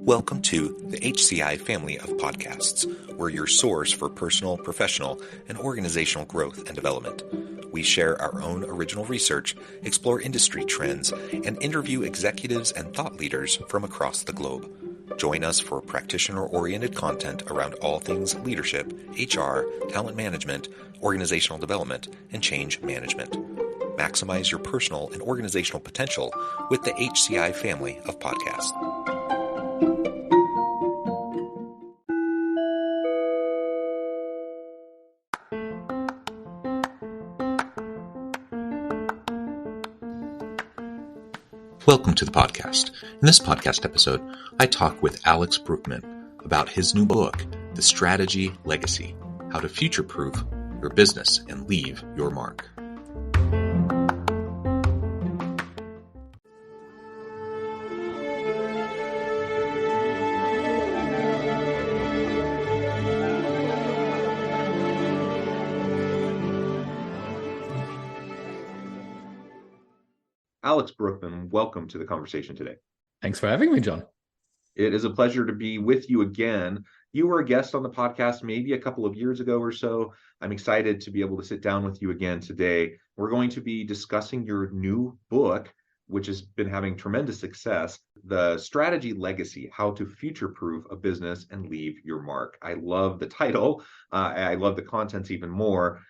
Welcome to the HCI family of podcasts. We're your source for personal, professional, and organizational growth and development. We share our own original research, explore industry trends, and interview executives and thought leaders from across the globe. Join us for practitioner-oriented content around all things leadership, HR, talent management, organizational development, and change management. Maximize your personal and organizational potential with the HCI family of podcasts. Welcome to the podcast. In this podcast episode, I talk with Alex Brueckmann about his new book, The Strategy Legacy: How to Future-Proof Your Business and Leave Your Mark. Alex Brueckmann, welcome to the conversation today. Thanks for having me, John. It is a pleasure to be with you again. You were a guest on the podcast maybe a couple of years ago or so. I'm excited to be able to sit down with you again today. We're going to be discussing your new book, which has been having tremendous success, The Strategy Legacy: How to Future-Proof a Business and Leave Your Mark. I love the title. I love the contents even more.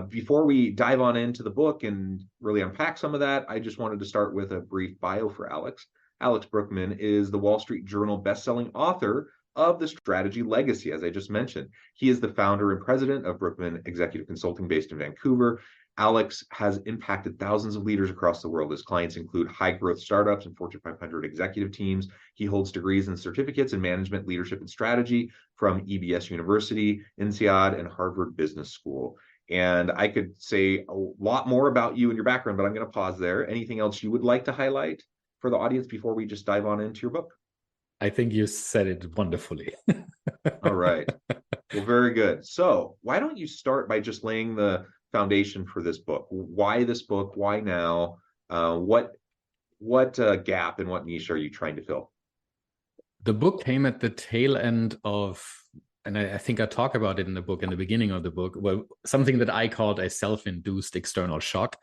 Before we dive on into the book and really unpack some of that, I just wanted to start with a brief bio for Alex. Alex Brueckmann is the Wall Street Journal bestselling author of The Strategy Legacy, as I just mentioned. He is the founder and president of Brueckmann Executive Consulting based in Vancouver. Alex has impacted thousands of leaders across the world. His clients include high-growth startups and Fortune 500 executive teams. He holds degrees and certificates in management, leadership, and strategy from EBS University, INSEAD, and Harvard Business School. And I could say a lot more about you and your background, but I'm going to pause there. Anything else you would like to highlight for the audience before we just dive on into your book? I think you said it wonderfully. All right. Well, very good. So why don't you start by just laying the foundation for this book? Why this book? Why now? What gap and what niche are you trying to fill? The book came at the tail end of, and I think I talk about it in the book, in the beginning of the book, well, something that I called a self-induced external shock.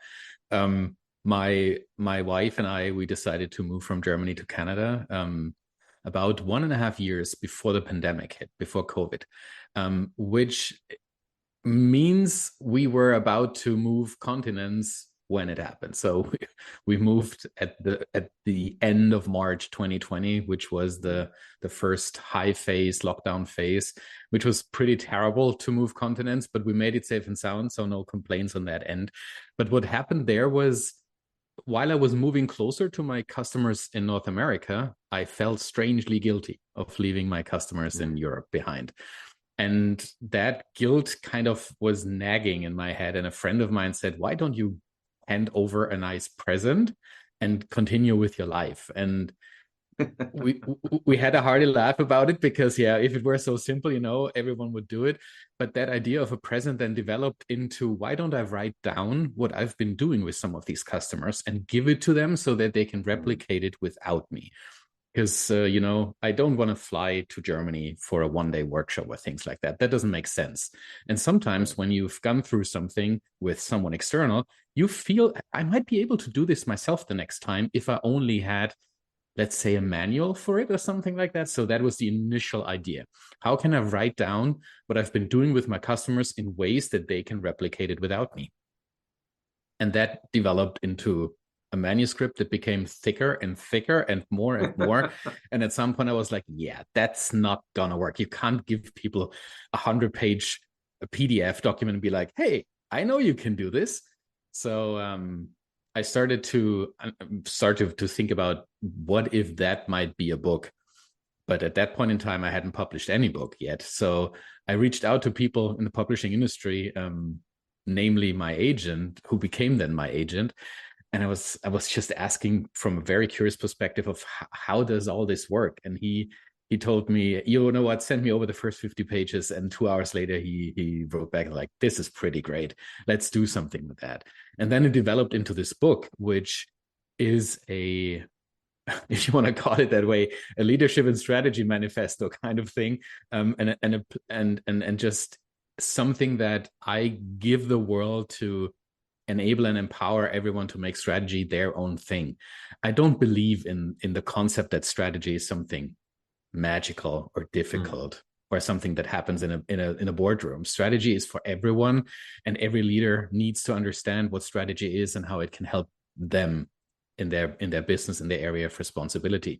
My wife and I, we decided to move from Germany to Canada about 1.5 years before the pandemic hit, before COVID, which means we were about to move continents when it happened. So we moved at the end of March 2020, which was the first high phase, lockdown phase, which was pretty terrible to move continents, but we made it safe and sound, so no complaints on that end. But what happened there was, while I was moving closer to my customers in North America, I felt strangely guilty of leaving my customers in Europe behind. And that guilt kind of was nagging in my head. And a friend of mine said, why don't you hand over a nice present and continue with your life? And we had a hearty laugh about it because, yeah, if it were so simple, everyone would do it. But that idea of a present then developed into, why don't I write down what I've been doing with some of these customers and give it to them so that they can replicate it without me? Because, I don't want to fly to Germany for a one-day workshop or things like that. That doesn't make sense. And sometimes when you've gone through something with someone external, you feel, I might be able to do this myself the next time if I only had, let's say, a manual for it or something like that. So that was the initial idea. How can I write down what I've been doing with my customers in ways that they can replicate it without me? And that developed into a manuscript that became thicker and thicker and more. And at some point I was like, yeah, that's not gonna work. You can't give people 100-page PDF document and be like, hey, I know you can do this. So I started to think about what if that might be a book. But at that point in time, I hadn't published any book yet. So I reached out to people in the publishing industry, namely my agent, who became then my agent. And I was just asking from a very curious perspective of how does all this work? And he told me, you know what, send me over the first 50 pages. And 2 hours later, he wrote back like, this is pretty great. Let's do something with that. And then it developed into this book, which is a if you want to call it that way, a leadership and strategy manifesto kind of thing, and just something that I give the world to enable and empower everyone to make strategy their own thing. I don't believe in the concept that strategy is something magical or difficult or something that happens in a boardroom. Strategy is for everyone, and every leader needs to understand what strategy is and how it can help them in their business, in their area of responsibility.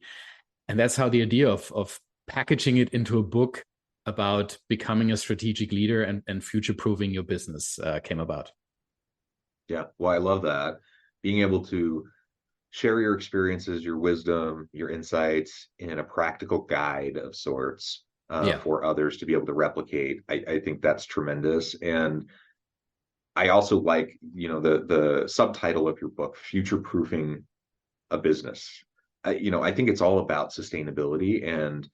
And that's how the idea of packaging it into a book about becoming a strategic leader and future-proofing your business came about. Yeah, well, I love that. Being able to share your experiences, your wisdom, your insights in a practical guide of sorts Yeah. for others to be able to replicate. I think that's tremendous. And I also like, the subtitle of your book, Future Proofing a Business. I think it's all about sustainability, and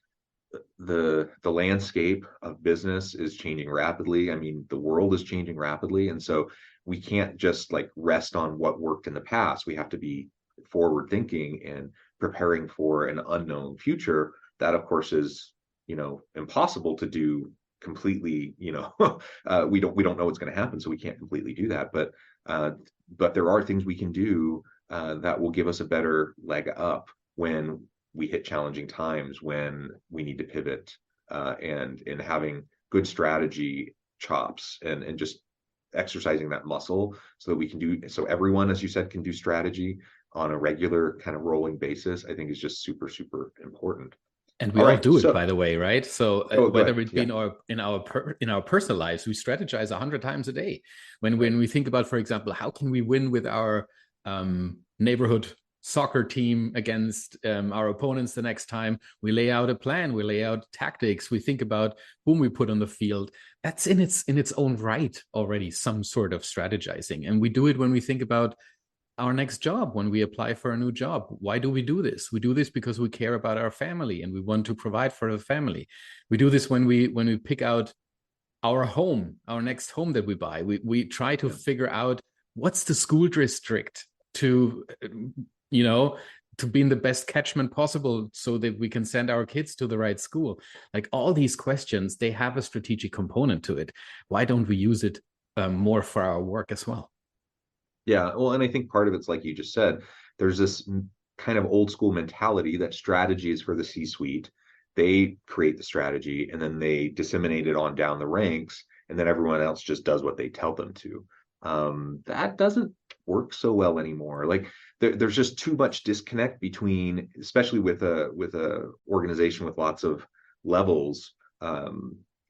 the landscape of business is changing rapidly. I mean, the world is changing rapidly, and so we can't just like rest on what worked in the past. We have to be forward thinking and preparing for an unknown future. That, of course, is impossible to do completely. We don't know what's going to happen, so we can't completely do that. But there are things we can do that will give us a better leg up when we hit challenging times, when we need to pivot, and in having good strategy chops and just exercising that muscle so that we can do, so everyone, as you said, can do strategy on a regular kind of rolling basis, I think is just super, super important. And we All all right. do it, So, by the way, right? So go whether ahead. it be Yeah. in our personal lives, we strategize 100 times a day. When we think about, for example, how can we win with our neighborhood soccer team against our opponents the next time, we lay out a plan, we lay out tactics, we think about whom we put on the field. That's in its own right already some sort of strategizing. And we do it when we think about our next job, when we apply for a new job. Why do we do this? We do this because we care about our family and we want to provide for the family. We do this when we pick out our home, our next home that we buy. We try to figure out what's the school district to to be in the best catchment possible so that we can send our kids to the right school. Like, all these questions, they have a strategic component to it. Why don't we use it more for our work as well? Yeah, well, and I think part of it's like you just said, there's this kind of old school mentality that strategy is for the C-suite. They create the strategy and then they disseminate it on down the ranks, and then everyone else just does what they tell them to. That doesn't work so well anymore. Like there's just too much disconnect between, especially with a organization with lots of levels,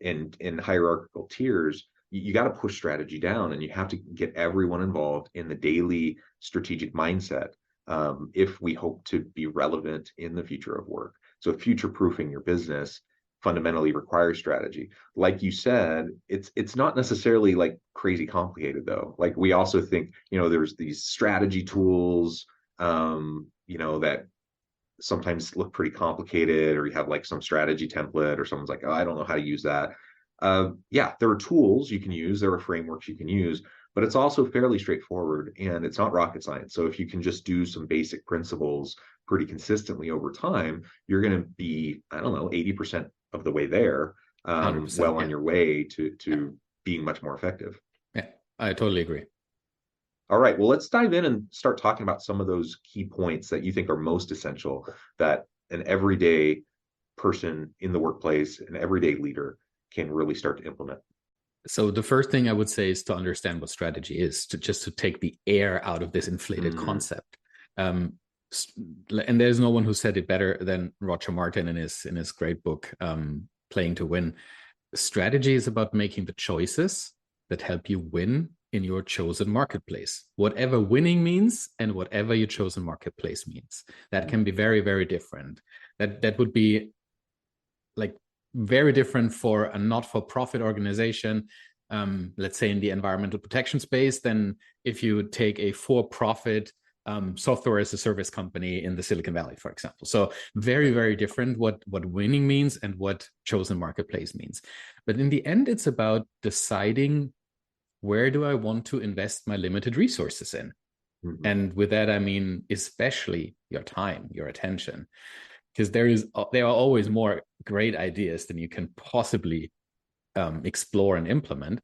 in hierarchical tiers. You got to push strategy down, and you have to get everyone involved in the daily strategic mindset, if we hope to be relevant in the future of work. So future proofing your business fundamentally requires strategy. Like you said, it's not necessarily like crazy complicated though. Like we also think, there's these strategy tools, that sometimes look pretty complicated, or you have like some strategy template, or someone's like, oh, I don't know how to use that. Yeah, there are tools you can use, there are frameworks you can use, but it's also fairly straightforward and it's not rocket science. So if you can just do some basic principles pretty consistently over time, you're going to be, I don't know, 80% of the way there, 100%. well on your way to being much more effective. Yeah, I totally agree. All right, well, let's dive in and start talking about some of those key points that you think are most essential that an everyday person in the workplace, an everyday leader, can really start to implement. So the first thing I would say is to understand what strategy is, to take the air out of this inflated concept. And there's no one who said it better than Roger Martin in his great book, Playing to Win. Strategy is about making the choices that help you win in your chosen marketplace, whatever winning means and whatever your chosen marketplace means. That can be very, very different. That would be like very different for a not-for-profit organization, let's say in the environmental protection space, than if you take a for-profit software as a service company in the Silicon Valley, for example. So very, very different what winning means and what chosen marketplace means. But in the end, it's about deciding, where do I want to invest my limited resources in? Mhm. And with that, I mean, especially your time, your attention, because there are always more great ideas than you can possibly explore and implement.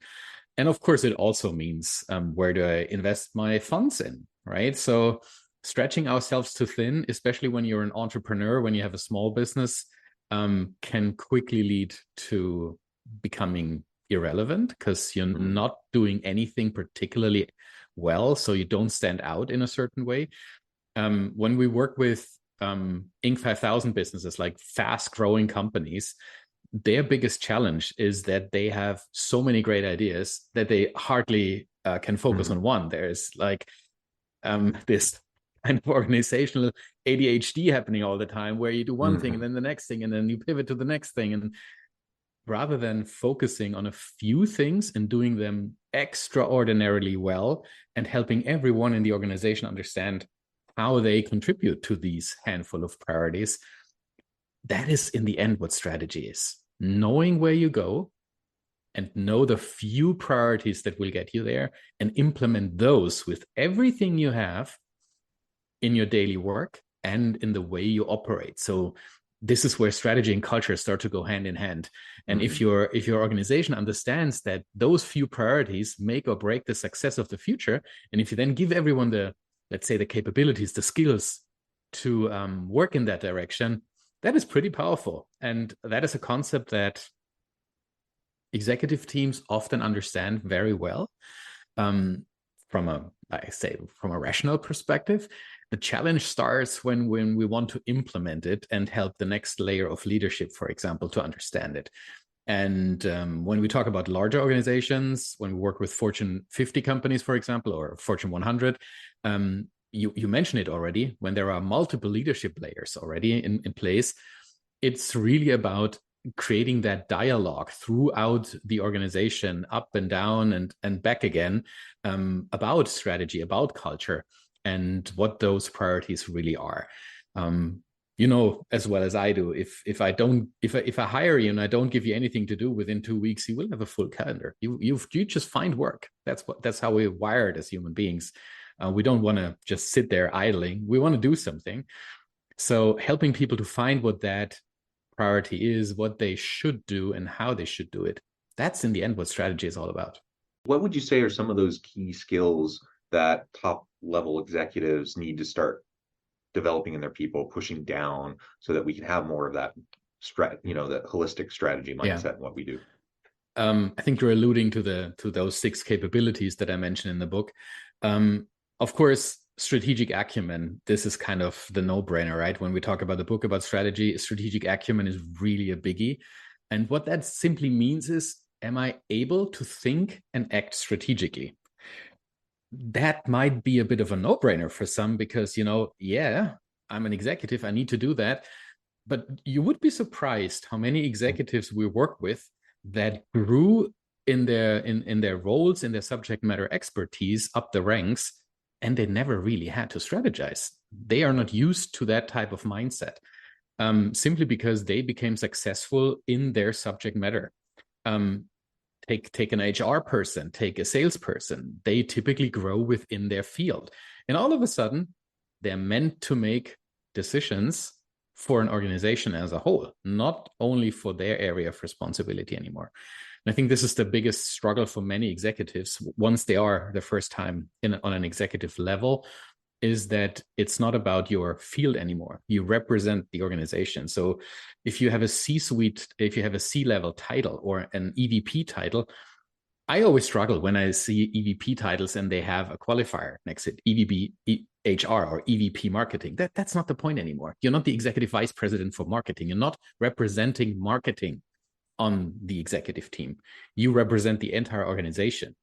And of course, it also means where do I invest my funds in, right? So stretching ourselves too thin, especially when you're an entrepreneur, when you have a small business, can quickly lead to becoming irrelevant because you're Mhm. not doing anything particularly well, so you don't stand out in a certain way. When we work with Inc. 5000 businesses, like fast growing companies, their biggest challenge is that they have so many great ideas that they hardly can focus Mhm. on one. There's like this kind of organizational ADHD happening all the time where you do one thing and Mhm. then the next thing and then you pivot to the next thing. And rather than focusing on a few things and doing them extraordinarily well and helping everyone in the organization understand how they contribute to these handful of priorities, that is in the end what strategy is. Knowing where you go and know the few priorities that will get you there and implement those with everything you have in your daily work and in the way you operate. So this is where strategy and culture start to go hand in hand. And Mhm. if your organization understands that those few priorities make or break the success of the future, and if you then give everyone the, let's say, the capabilities, the skills to work in that direction, that is pretty powerful. And that is a concept that executive teams often understand very well. Um, from a, I say, from a rational perspective. The challenge starts when we want to implement it and help the next layer of leadership, for example, to understand it. And when we talk about larger organizations, when we work with Fortune 50 companies, for example, or Fortune 100, you mentioned it already, when there are multiple leadership layers already in place, it's really about creating that dialogue throughout the organization, up and down and back again, about strategy, about culture, and what those priorities really are. You know as well as I do, if I hire you and I don't give you anything to do within 2 weeks, you will have a full calendar. You just find work. That's how we're wired as human beings. We don't want to just sit there idling. We want to do something. So helping people to find what that priority is, what they should do, and how they should do it. That's in the end what strategy is all about. What would you say are some of those key skills that top level executives need to start developing in their people, pushing down so that we can have more of that that holistic strategy Yeah. mindset in what we do? I think you're alluding to those 6 capabilities that I mentioned in the book. Um, of course, strategic acumen. This is kind of the no-brainer, right? When we talk about the book about strategy, strategic acumen is really a biggie. And what that simply means is, am I able to think and act strategically? That might be a bit of a no-brainer for some because, yeah, I'm an executive, I need to do that. But you would be surprised how many executives we work with that grew in their roles, in their subject matter expertise up the ranks, and they never really had to strategize. They are not used to that type of mindset, simply because they became successful in their subject matter. Um, take an HR person, take a salesperson. They typically grow within their field, and all of a sudden, they're meant to make decisions for an organization as a whole, not only for their area of responsibility anymore. And I think this is the biggest struggle for many executives once they are the first time on an executive level, is that it's not about your field anymore. You represent the organization. So if you have a C-suite, if you have a C-level title or an EVP title, I always struggle when I see EVP titles and they have a qualifier next to it, EVP HR or EVP marketing. That's not the point anymore. You're not the executive vice president for marketing. You're not representing marketing on the executive team. You represent the entire organization.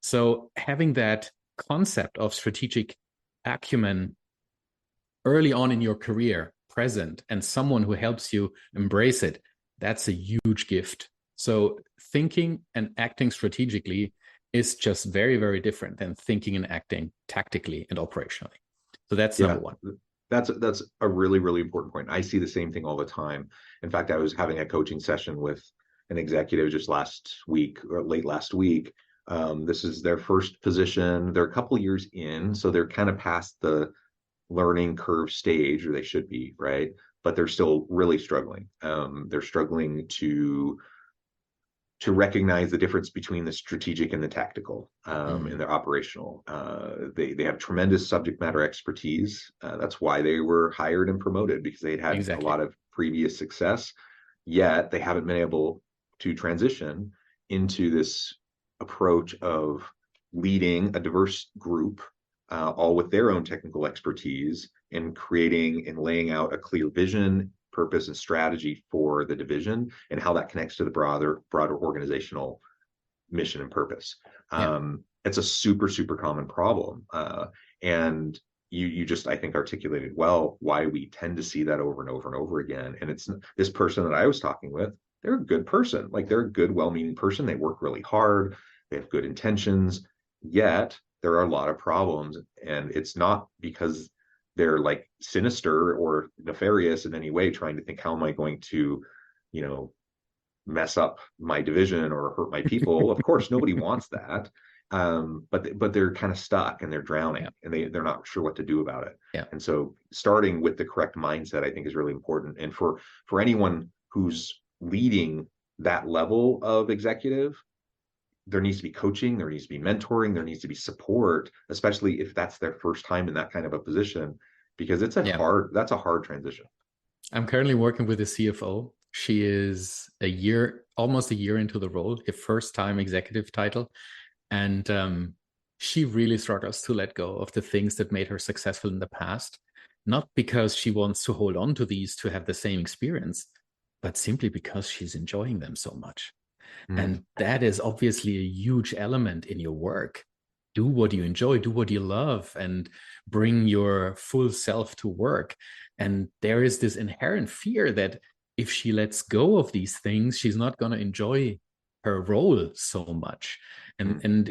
So having that concept of strategic acumen early on in your career present and someone who helps you embrace it, that's a huge gift. So thinking and acting strategically is just very, very different than thinking and acting tactically and operationally. So that's Yeah, number one. that's a really, really important point. I see the same thing all the time. In fact, I was having a coaching session with an executive just last week or late last week, This is their first position. They're a couple years in, so they're kind of past the learning curve stage, or they should be, right? But they're still really struggling. They're struggling to recognize the difference between the strategic and the tactical, and their operational. They have tremendous subject matter expertise. That's why they were hired and promoted, because they'd had a Exactly. lot of previous success. Yet they haven't been able to transition into this approach of leading a diverse group, all with their own technical expertise, and creating and laying out a clear vision, purpose, and strategy for the division, and how that connects to the broader organizational mission and purpose. Yeah. It's a super common problem, and you just, I think, articulated well why we tend to see that over and over and over again. And it's this person that I was talking with. They're a good person, like they're a good, well-meaning person. They work really hard. They have good intentions. Yet there are a lot of problems, and it's not because they're like sinister or nefarious in any way, trying to think, how am I going to, you know, mess up my division or hurt my people. Of course, nobody wants that. But they're kind of stuck and they're drowning, Yeah. and they're not sure what to do about it. Yeah. And so starting with the correct mindset, I think, is really important. And for anyone who's leading that level of executive, there needs to be coaching, there needs to be mentoring, there needs to be support, especially if that's their first time in that kind of a position, because Yeah. that's a hard transition. I'm currently working with a CFO. She is almost a year into the role, her first time executive title. And she really struggles to let go of the things that made her successful in the past, not because she wants to hold on to these to have the same experience, but simply because she's enjoying them so much. Mm. And that is obviously a huge element in your work. Do what you enjoy, do what you love, and bring your full self to work. And there is this inherent fear that if she lets go of these things, she's not going to enjoy her role so much. And Mm. and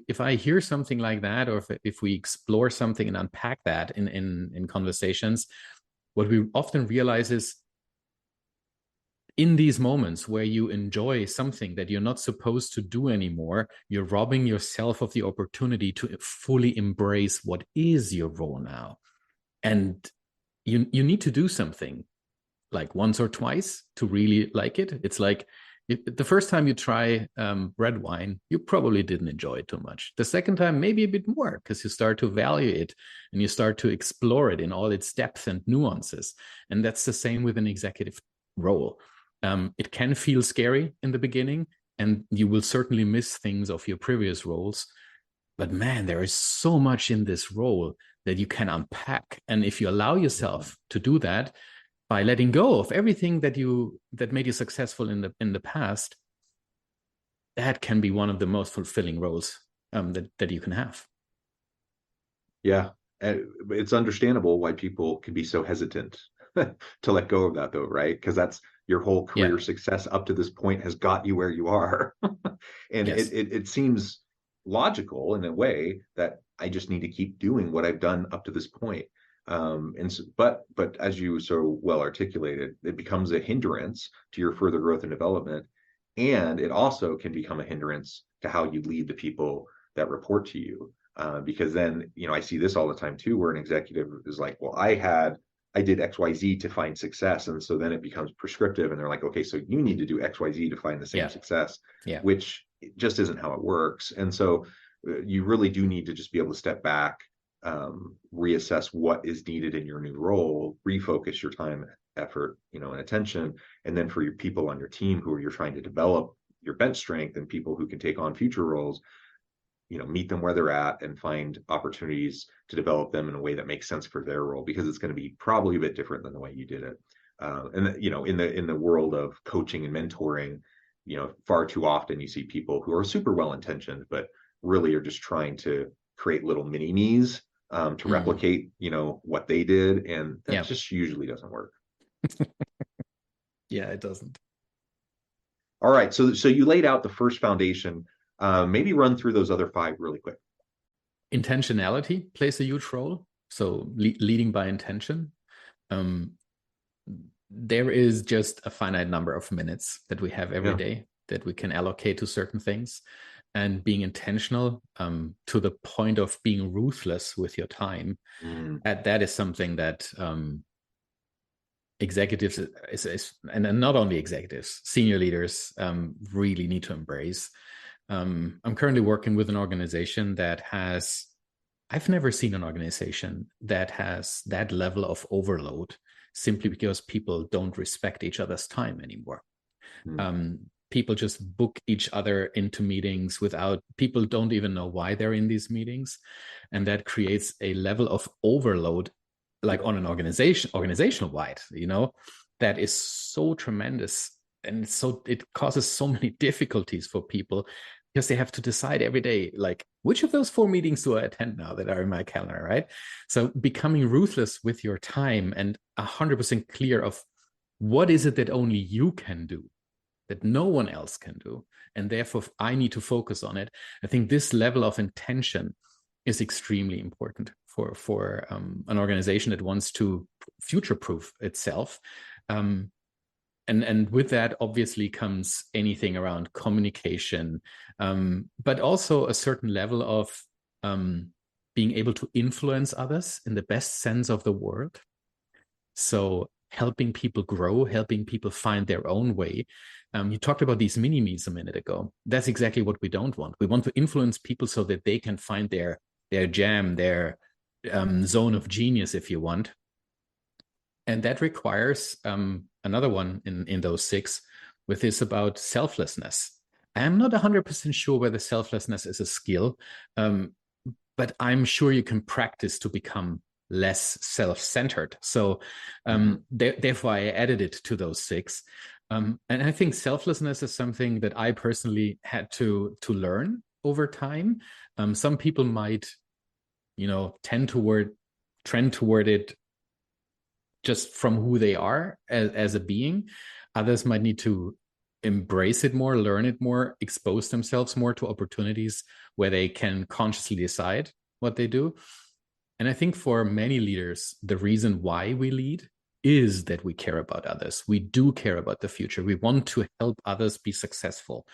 if I hear something like that, or if we explore something and unpack that in conversations, what we often realize is, in these moments where you enjoy something that you're not supposed to do anymore, you're robbing yourself of the opportunity to fully embrace what is your role now. And you need to do something like once or twice to really like it. It's like, the first time you try red wine, you probably didn't enjoy it too much. The second time, maybe a bit more, because you start to value it and you start to explore it in all its depth and nuances. And that's the same with an executive role. It can feel scary in the beginning, and you will certainly miss things of your previous roles. But man, there is so much in this role that you can unpack. And if you allow yourself to do that, by letting go of everything that made you successful in the past, that can be one of the most fulfilling roles that you can have. Yeah, it's understandable why people can be so hesitant to let go of that, though, right? Because that's your whole Yeah. career success up to this point has got you where you are. And Yes. it seems logical in a way that I just need to keep doing what I've done up to this point. And so, but as you so well articulated, it becomes a hindrance to your further growth and development, and it also can become a hindrance to how you lead the people that report to you. Because then, I see this all the time too, where an executive is like, well, I did XYZ to find success. And so then it becomes prescriptive, and they're like, okay, so you need to do XYZ to find the same Yeah. success, Yeah. which just isn't how it works. And so you really do need to just be able to step back, reassess what is needed in your new role, refocus your time, effort, and attention. And then for your people on your team who you're trying to develop your bench strength and people who can take on future roles, meet them where they're at and find opportunities to develop them in a way that makes sense for their role, because it's going to be probably a bit different than the way you did it. In the world of coaching and mentoring, far too often you see people who are super well intentioned, but really are just trying to create little mini me's, to replicate, what they did, and that Yeah. just usually doesn't work. Yeah, it doesn't. All right, so you laid out the first foundation. Maybe run through those other five really quick. Intentionality plays a huge role. So leading by intention. Um, there is just a finite number of minutes that we have every Yeah. day that we can allocate to certain things. and being intentional, to the point of being ruthless with your time. Mm. That is something that executives and not only executives, senior leaders really need to embrace. I'm currently working with an organization that has, I've never seen an organization that has that level of overload simply because people don't respect each other's time anymore. Mm. People just book each other into meetings without, people don't even know why they're in these meetings. And that creates a level of overload, like on an organizational wide, that is so tremendous. And so it causes so many difficulties for people because they have to decide every day, like, which of those 4 meetings do I attend now that are in my calendar, right? So becoming ruthless with your time and 100% clear of what is it that only you can do, that no one else can do, and therefore I need to focus on it. I think this level of intention is extremely important for an organization that wants to future-proof itself. And with that, obviously, comes anything around communication, but also a certain level of being able to influence others in the best sense of the word. So helping people grow, helping people find their own way. You talked about these mini-me's a minute ago. That's exactly what we don't want. We want to influence people so that they can find their jam, their zone of genius, if you want. And that requires another one in those 6, with this about selflessness. I'm not 100% sure whether selflessness is a skill, but I'm sure you can practice to become less self-centered. So therefore, I added it to those 6. And I think selflessness is something that I personally had to learn over time. Some people might, trend toward it just from who they are as a being. Others might need to embrace it more, learn it more, expose themselves more to opportunities where they can consciously decide what they do. And I think for many leaders, the reason why we lead is that we care about others. We do care about the future. We want to help others be successful.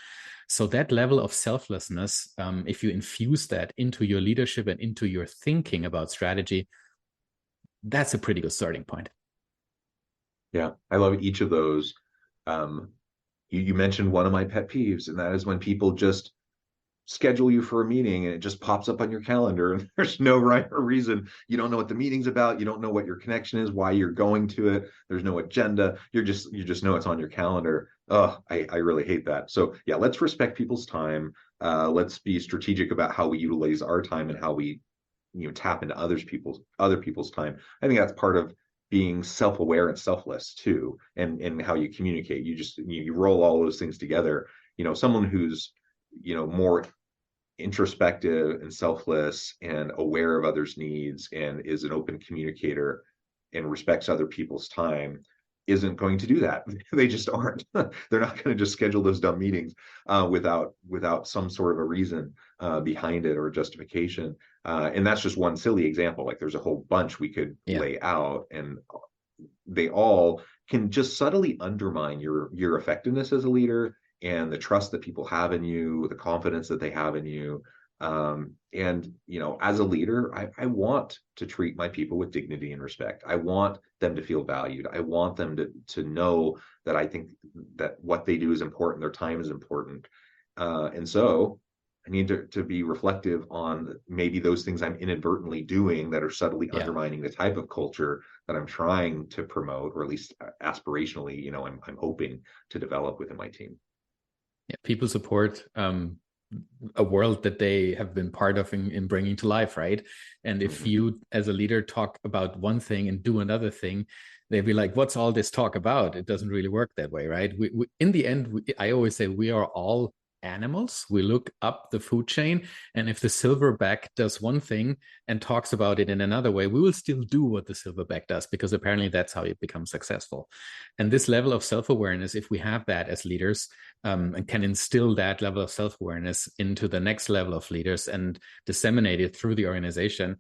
So that level of selflessness, if you infuse that into your leadership and into your thinking about strategy, that's a pretty good starting point. Yeah, I love each of those. You mentioned one of my pet peeves, and that is when people just schedule you for a meeting and it just pops up on your calendar and there's no rhyme or reason. You don't know what the meeting's about. You don't know what your connection is, why you're going to it. There's no agenda. You just know it's on your calendar. Oh, I really hate that. So yeah, let's respect people's time. Let's be strategic about how we utilize our time and how we, tap into other people's time. I think that's part of being self-aware and selfless too, and how you communicate. You roll all those things together. Someone who's more introspective and selfless and aware of others' needs and is an open communicator and respects other people's time isn't going to do that. They just aren't. They're not going to just schedule those dumb meetings without some sort of a reason behind it or justification. And that's just one silly example. Like there's a whole bunch we could lay out, and they all can just subtly undermine your effectiveness as a leader and the trust that people have in you, the confidence that they have in you. And as a leader, I want to treat my people with dignity and respect. I want them to feel valued. I want them to know that I think that what they do is important, their time is important. And so I need to be reflective on maybe those things I'm inadvertently doing that are subtly undermining the type of culture that I'm trying to promote, or at least aspirationally, I'm hoping to develop within my team. Yeah, people support a world that they have been part of in bringing to life, right? And if you, as a leader, talk about one thing and do another thing, they'd be like, "What's all this talk about?" It doesn't really work that way, right? We in the end, I always say we are all animals. We look up the food chain, and if the silverback does one thing and talks about it in another way, we will still do what the silverback does, because apparently that's how you become successful. And this level of self-awareness, if we have that as leaders, and can instill that level of self-awareness into the next level of leaders and disseminate it through the organization,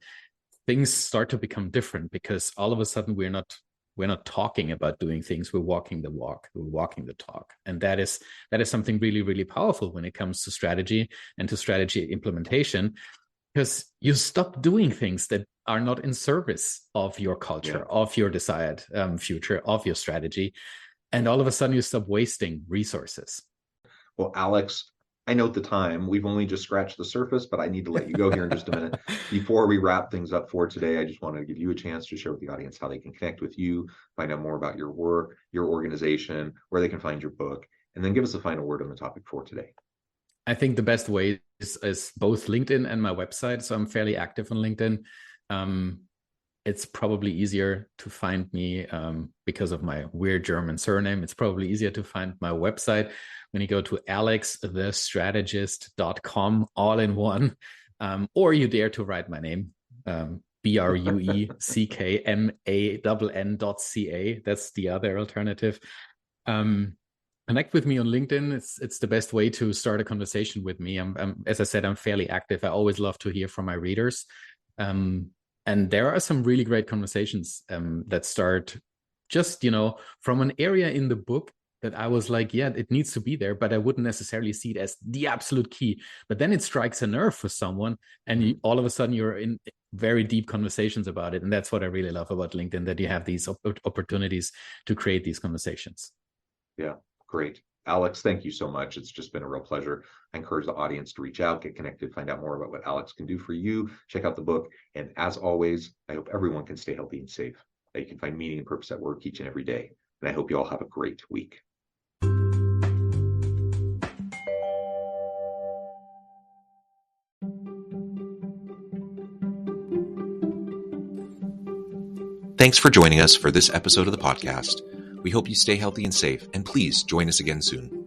things start to become different, because all of a sudden we're not we're not talking about doing things, we're walking the walk, we're walking the talk. And that is something really, really powerful when it comes to strategy and to strategy implementation, because you stop doing things that are not in service of your culture, of your desired future, of your strategy. And all of a sudden you stop wasting resources. Well, Alex, I note the time. We've only just scratched the surface, but I need to let you go here in just a minute. Before we wrap things up for today, I just want to give you a chance to share with the audience how they can connect with you, find out more about your work, your organization, where they can find your book, and then give us a final word on the topic for today. I think the best way is both LinkedIn and my website. So I'm fairly active on LinkedIn. It's probably easier to find me because of my weird German surname. It's probably easier to find my website when you go to alexthestrategist.com, all in one, or you dare to write my name, BRUECKMANN.ca. That's the other alternative. Connect with me on LinkedIn. It's the best way to start a conversation with me. As I said, I'm fairly active. I always love to hear from my readers. And there are some really great conversations that start just, from an area in the book that I was like, yeah, it needs to be there, but I wouldn't necessarily see it as the absolute key. But then it strikes a nerve for someone, and all of a sudden you're in very deep conversations about it. And that's what I really love about LinkedIn, that you have these opportunities to create these conversations. Yeah, great. Alex, thank you so much. It's just been a real pleasure. I encourage the audience to reach out, get connected, find out more about what Alex can do for you. Check out the book. And as always, I hope everyone can stay healthy and safe, that you can find meaning and purpose at work each and every day. And I hope you all have a great week. Thanks for joining us for this episode of the podcast. We hope you stay healthy and safe, and please join us again soon.